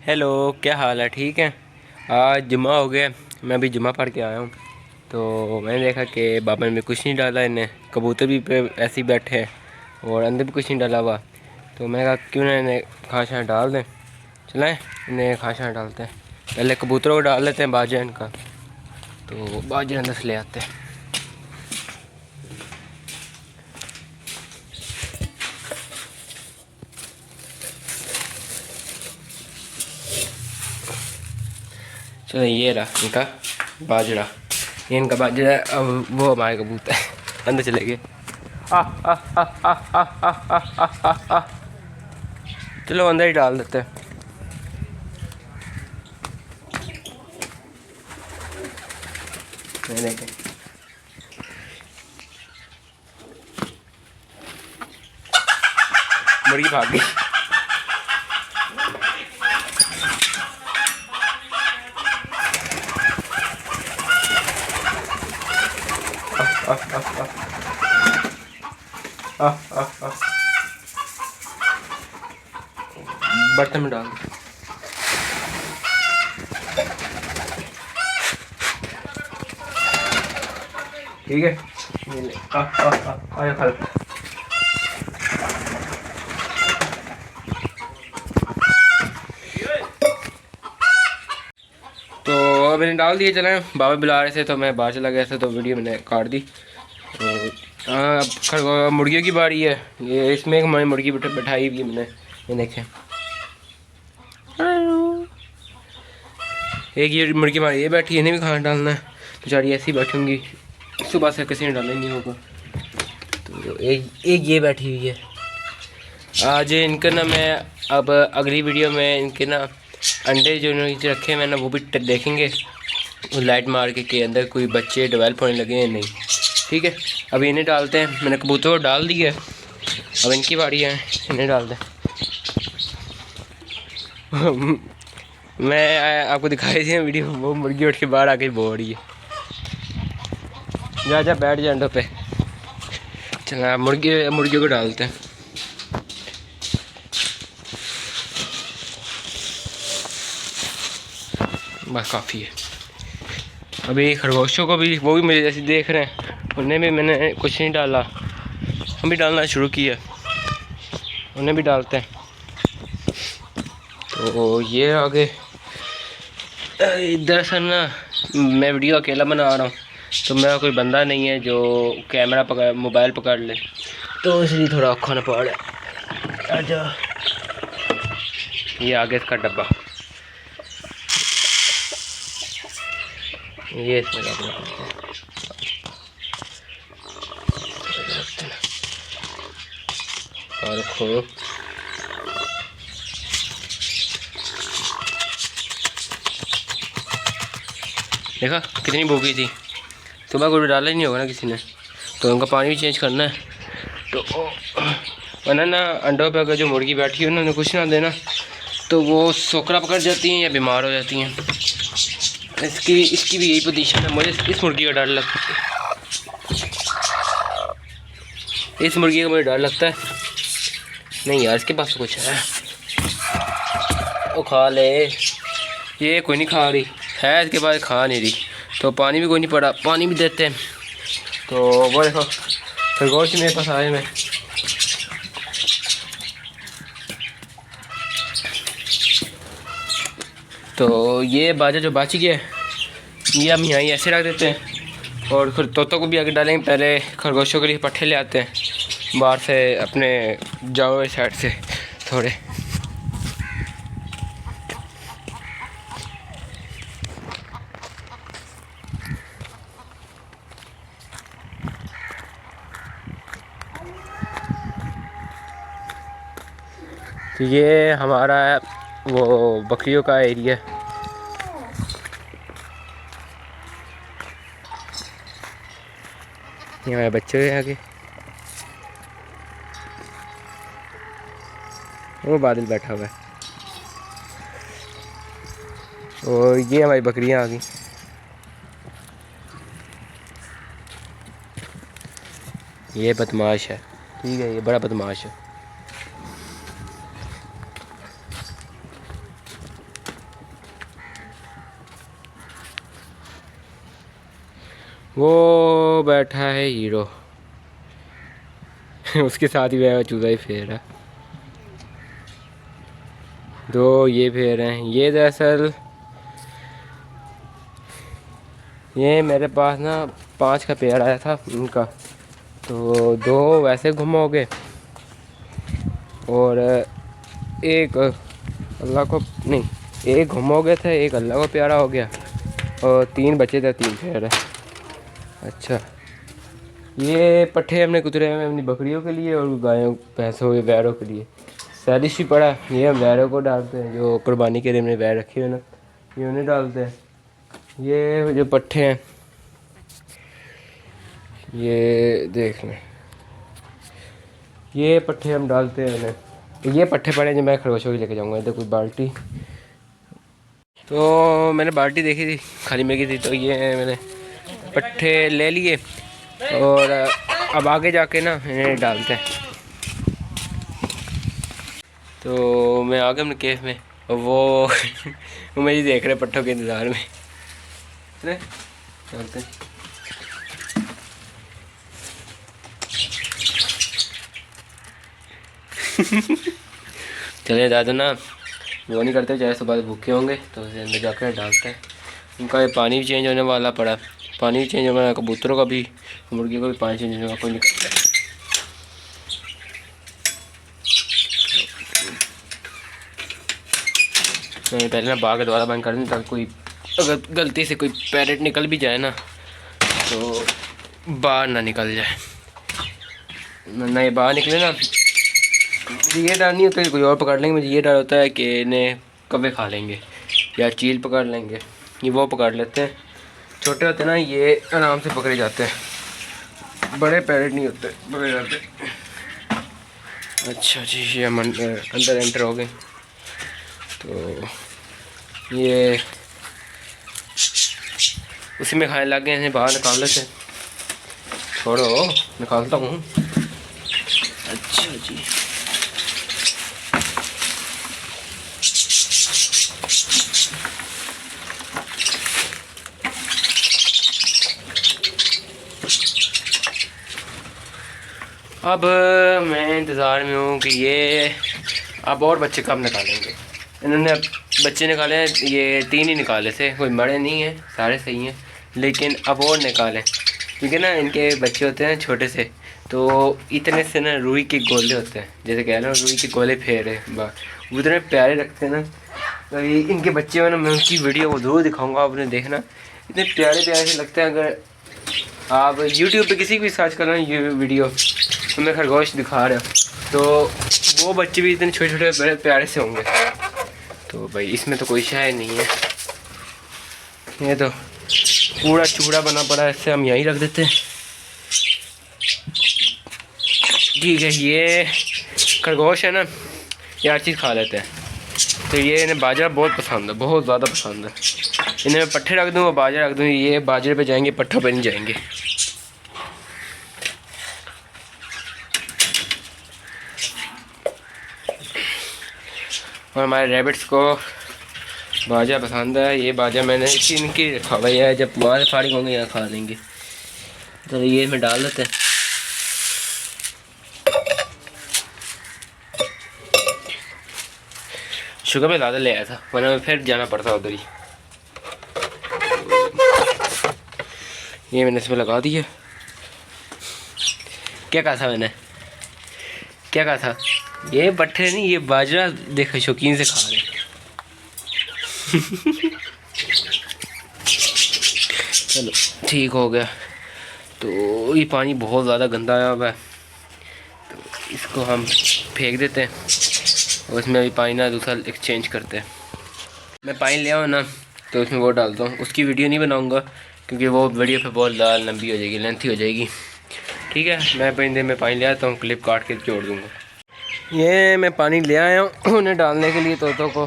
Hello, क्या हाल है? ठीक है। आज जुम्मा हो गया, मैं अभी जुम्मा पढ़ के आया हूँ। तो मैंने देखा कि बाबा ने कुछ नहीं डाला, इन्हें कबूतर भी पे ऐसे ही बैठे हैं और अंदर भी कुछ नहीं डाला हुआ। तो मैंने कहा क्यों ना इन्हें खाना डाल दें। चलें इन्हें खाना डालते हैं। पहले कबूतरों को डाल लेते हैं बाजा इनका, तो बाजा अंदर से ले आते हैं। चलो ये रहा इनका बाजरा, ये इनका बाजरा है। अब वो हमारे कबूतर अंदर चले गए। आ आ आ आ आ आ आ आ आ आ। चलो अंदर ही डाल देते हैं। देखें, मुर्गी भाग गई। बर्तन में डाल। ठीक है, ये ले आ खा। तो अब मैंने डाल दिए। चलें, बाबा बुला रहे थे तो मैं बाहर चला गया था, तो वीडियो मैंने काट दी। तो अब मुर्गियों की बारी है। ये इसमें एक हमारी मुर्गी बैठाई हुई मैंने, ये देखें। एक ये मुर्गी हमारी ये बैठी है, इन्हें भी खाना डालना है। बेचारी ऐसी बैठूंगी, सुबह से किसी ने डाला नहीं होगा। तो एक ये बैठी हुई है। आज इनका ना मैं अब अगली वीडियो में इनके ना अंडे जो नीचे रखे मैंने वो भी देखेंगे, लाइट मार के अंदर कोई बच्चे डेवलप होने लगे हैं नहीं। ठीक है, अब इन्हें डालते हैं। मैंने कबूतर को डाल दिया, अब इनकी बारी है, इन्हें डाल दें। मैं आपको दिखाई थी वीडियो, वो मुर्गी उठ के बाहर आके बो रही है। जा जा बैठ जा अंडों पे। चला मुर्गियों को डालते हैं। बस काफ़ी है। अभी खरगोशों को भी, वो भी मुझे जैसे देख रहे हैं, उन्हें भी मैंने कुछ नहीं डाला, हम भी डालना शुरू किया, उन्हें भी डालते हैं। तो ये आगे दरअसल ना मैं वीडियो अकेला बना रहा हूँ, तो मेरा कोई बंदा नहीं है जो कैमरा पकड़ मोबाइल पकड़ ले, तो इसलिए थोड़ा औखा ना पड़। अच्छा, ये आगे इसका डब्बा, ये इसमें और खो। देखा कितनी भूखी थी, सुबह को डाला ही नहीं होगा ना किसी ने, तो उनका पानी भी चेंज करना है। तो वरना ना अंडों पे अगर जो मुर्गी बैठी है उन्होंने कुछ ना देना, तो वो सोकरा पकड़ जाती हैं या बीमार हो जाती हैं। इसकी भी यही पोजीशन है। मुझे इस मुर्गी का डर लगता है, इस मुर्गी का मुझे डर लगता है। नहीं यार, इसके पास तो कुछ है, वो खा ले। ये कोई नहीं खा रही है, इसके पास खा नहीं रही, तो पानी भी कोई नहीं पड़ा, पानी भी देते हैं। तो वो देखो खरगोश मेरे पास आए। मैं तो ये बाजा जो बाची गया ये हम यहाँ ऐसे रख देते हैं, और फिर तोतों को भी आगे डालेंगे। पहले खरगोशों के लिए पट्ठे ले आते हैं बाहर से, अपने जाओ साइड से थोड़े। तो ये हमारा वो बकरियों का एरिया। ये हमारे बच्चे हैं आगे, वो बादल बैठा हुआ है, और ये हमारी बकरियां आ गई। ये बदमाश है, ठीक है, ये बड़ा बदमाश है। वो बैठा है हीरो उसके साथ ही वह चूजा ही फेर है। दो ये फेर हैं। ये दरअसल ये मेरे पास ना 5 का पेड़ आया था उनका, तो 2 वैसे गुम हो गए और एक अल्लाह को नहीं, एक गुम हो गए थे, एक अल्लाह को प्यारा हो गया और 3 बचे थे, 3 पेड़ है। अच्छा, ये पट्ठे हमने कुतरे में अपनी बकरियों के लिए और गायों भैंसों के बैरों के लिए सैलिश भी पड़ा। ये हम बैरों को डालते हैं, जो कुर्बानी के लिए हमने बैर रखे हुए ना, ये उन्हें डालते हैं। ये जो पट्ठे हैं ये देख लें, ये पट्ठे हम डालते हैं उन्हें। ये पट्ठे पड़े जो मैं खरगोशों की लेके जाऊँगा। इधर कोई बाल्टी, तो मैंने बाल्टी देखी थी खाली में की थी, तो ये मैंने पट्ठे ले लिए और अब आगे जाके ना इन्हें डालते हैं। तो मैं आ गया अपने केफ में और वो मुझे देख रहे पट्ठों के इंतज़ार में। चलते हैं। चले ज़्यादा ना वो नहीं करते, चाहे सुबह भूखे होंगे तो उसे अंदर जाकर डालते हैं। उनका ये पानी भी चेंज होने वाला पड़ा, पानी भी चेंज होने वाला, कबूतरों का भी, मुर्गियों का भी पानी चेंज होने वाला। कोई नहीं, मैं पहले ना बाग दोबारा बंद कर दूँ ताकि कोई अगर गलती से कोई पैरेट निकल भी जाए ना तो बाहर ना निकल जाए, ना ये बाहर निकले ना। ये डर नहीं होता कि कोई और पकड़ लेंगे, मुझे ये डर होता है कि इन्हें कौवे खा लेंगे या चील पकड़ लेंगे। ये वो पकड़ लेते हैं, छोटे होते हैं ना ये आराम से पकड़े जाते हैं, बड़े पैरेट नहीं होते पकड़े जाते। अच्छा जी, ये हम अंदर एंटर हो गए। तो ये उसी में खाने लग गए हैं, बाहर निकाल लेते हैं। छोड़ो, निकालता हूँ। अच्छा जी, अब मैं इंतज़ार में हूँ कि ये अब और बच्चे कब निकालेंगे। इन्होंने अब बच्चे निकाले हैं, ये 3 ही निकाले थे, कोई मरे नहीं हैं, सारे सही हैं, लेकिन अब और निकालें क्योंकि ना इनके बच्चे होते हैं छोटे से, तो इतने से ना रुई के गोले होते हैं, जैसे कह रहे हो रुई के गोले फेरे उतने प्यारे लगते हैं ना। तो ये इनके बच्चे हो ना, मैं उनकी वीडियो को ज़रूर दिखाऊँगा, आपने देखना, इतने प्यारे प्यारे से लगते हैं। अगर आप यूट्यूब पे किसी भी सर्च करना ये वीडियो तो मैं खरगोश दिखा रहा हूँ, तो वो बच्चे भी इतने छोटे छोटे बड़े प्यारे से होंगे। तो भाई इसमें तो कोई शय नहीं है, ये तो पूरा चूड़ा बना पड़ा है, इससे हम यहीं रख देते हैं। ठीक है, ये खरगोश है ना, ये हर चीज़ खा लेते हैं, तो ये इन्हें बाजरा बहुत पसंद है, बहुत ज़्यादा पसंद है। इन्हें मैं पट्ठे रख दूँ और बाजरा रख दूँ, ये बाजरे पे जाएंगे, पट्ठों पे नहीं जाएंगे। और हमारे रैबिट्स को बाजा पसंद है, ये बाजा मैंने इनकी रखा हुआ है, जब वहाँ से फारिग होंगे यहाँ खा लेंगे। तो ये में डाल देते हैं। शुगर में ज़्यादा ले आया था, वरना मैं फिर जाना पड़ता उधर ही। ये मैंने इसमें लगा दिया। क्या कहा था मैंने, क्या कहा था? ये पट्ठे नहीं, ये बाजरा देखो शौकीन से खा रहे। चलो ठीक हो गया। तो ये पानी बहुत ज़्यादा गंदा आया हुआ है, तो इसको हम फेंक देते हैं और इसमें अभी पानी ना दूसरा एक्सचेंज करते हैं। मैं पानी ले आऊँ ना तो उसमें वो डालता हूँ, उसकी वीडियो नहीं बनाऊँगा क्योंकि वो वीडियो पे बहुत ज़्यादा लंबी हो जाएगी, लेंथी हो जाएगी। ठीक है, मैं पेंदे में पानी ले आता हूँ, क्लिप काट के जोड़ दूँगा। ये मैं पानी ले आया हूँ उन्हें डालने के लिए तोतों को,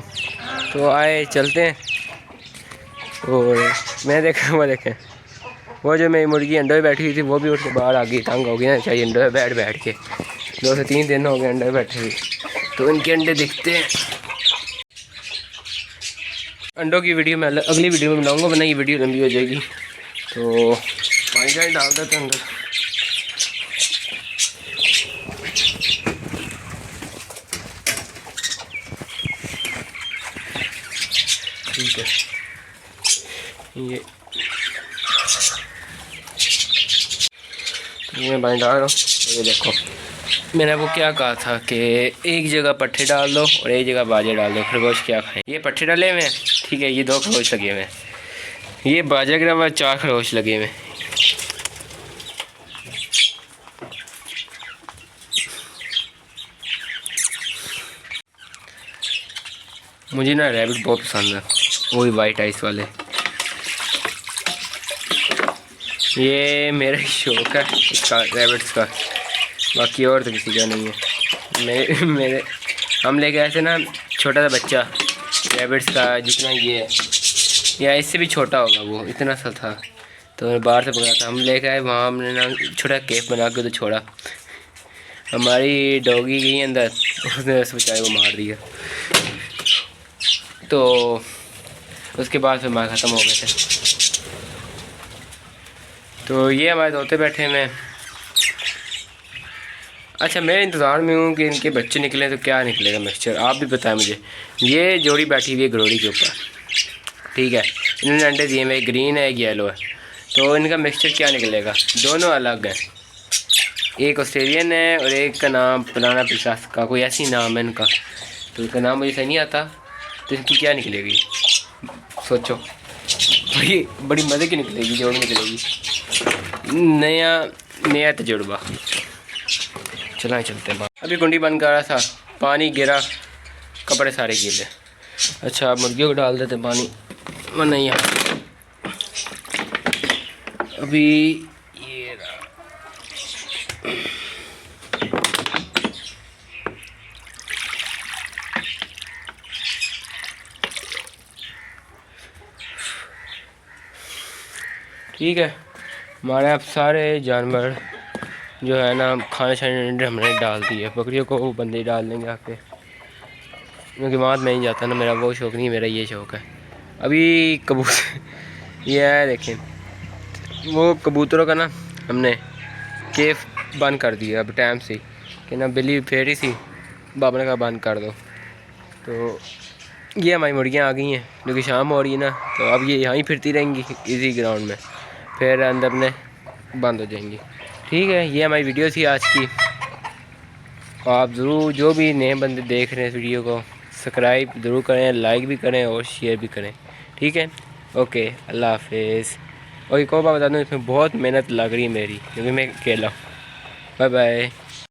तो आए चलते हैं। और मैं देखा वो देखें, वो जो मेरी मुर्गी अंडे में बैठी हुई थी वो भी उठ के बाहर आ गई, तंग हो गई ना चाहिए अंडे में बैठ के। 2 से 3 दिन हो गए अंडे में बैठे हुई, तो इनके अंडे दिखते हैं। अंडों की वीडियो मैं अगली वीडियो में बनाऊँगा, वरना ये वीडियो लंबी हो जाएगी। तो पानी शानी डाल देते हैं अंदर। ठीक है, ये पानी डाल रहा हूँ। ये देखो, मैंने आपको क्या कहा था कि एक जगह पट्टे डाल दो और एक जगह बाजे डाल दो, खरगोश क्या खाएं। ये पट्टे डाले हुए हैं, ठीक है, ये 2 खरगोश लगे हुए हैं, ये बाजा गिरा हुआ 4 खरगोश लगे हुए हैं। मुझे ना रैबिट बहुत पसंद है, वही वाइट आइस वाले। ये मेरा शौक है इसका, रैबिट्स का, बाकी और तो किसी का नहीं है। मेरे हम लेके आए थे ना छोटा सा बच्चा रैबिट्स का, जितना ये है या इससे भी छोटा होगा, वो इतना सा था, तो बाहर से पकड़ा था, हम लेके आए वहाँ, हमने ना छोटा केक बना के तो छोड़ा। हमारी डॉगी गई अंदर, उसने उस बेचारे को मार दिया, तो उसके बाद फिर मार ख़त्म हो गए थे। तो ये हमारे तोते बैठे हैं। अच्छा, मैं इंतज़ार में हूँ कि इनके बच्चे निकले तो क्या निकलेगा मिक्सचर, आप भी बताएं मुझे। ये जोड़ी बैठी हुई है गरोड़ी के ऊपर, ठीक है, इन्होंने अंडे दिए हुए, ग्रीन है, एक येलो है, तो इनका मिक्सचर क्या निकलेगा। दोनों अलग हैं, एक ऑस्ट्रेलियन है और एक का नाम पुराना पिशास का कोई ऐसी नाम है इनका, तो इनका नाम मुझे सही नहीं आता, तो इनकी क्या निकलेगी सोचो। बड़ी मज़े की निकलेगी, जोड़ी निकलेगी, नया तजुर्बा। चला चलते हैं। अभी कुंडी बंद कर रहा था, पानी गिरा, कपड़े सारे गीले। अच्छा, अब मुर्गियों को डाल देते पानी, वरना यहाँ अभी ये रहा। ठीक है, हमारे अब सारे जानवर जो है ना खाने शाने हमने डाल दिए। बकरियों को वो बंदे डाल देंगे आके, क्योंकि वहाँ में नहीं जाता ना, मेरा वो शौक़ नहीं, मेरा ये शौक़ है। अभी कबूतर ये है, देखें, वो कबूतरों का ना हमने केफ बंद कर दिया अब टाइम से, कि ना बिल्ली फेरी सी, बाबा ने कहा बंद कर दो। तो ये हमारी मुर्गियाँ आ गई हैं, क्योंकि शाम हो रही है ना, तो अब ये यहाँ ही फिरती रहेंगी इसी ग्राउंड में, फिर अंदर में बंद हो जाएंगी। ठीक है, ये हमारी वीडियो थी आज की। आप ज़रूर जो भी नए बंदे देख रहे हैं इस वीडियो को, सब्सक्राइब ज़रूर करें, लाइक भी करें और शेयर भी करें, ठीक है। ओके, अल्लाह हाफिज़। और एक और बात बता दूँ, इसमें बहुत मेहनत लग रही है मेरी, क्योंकि मैं अकेला हूँ। Bye bye.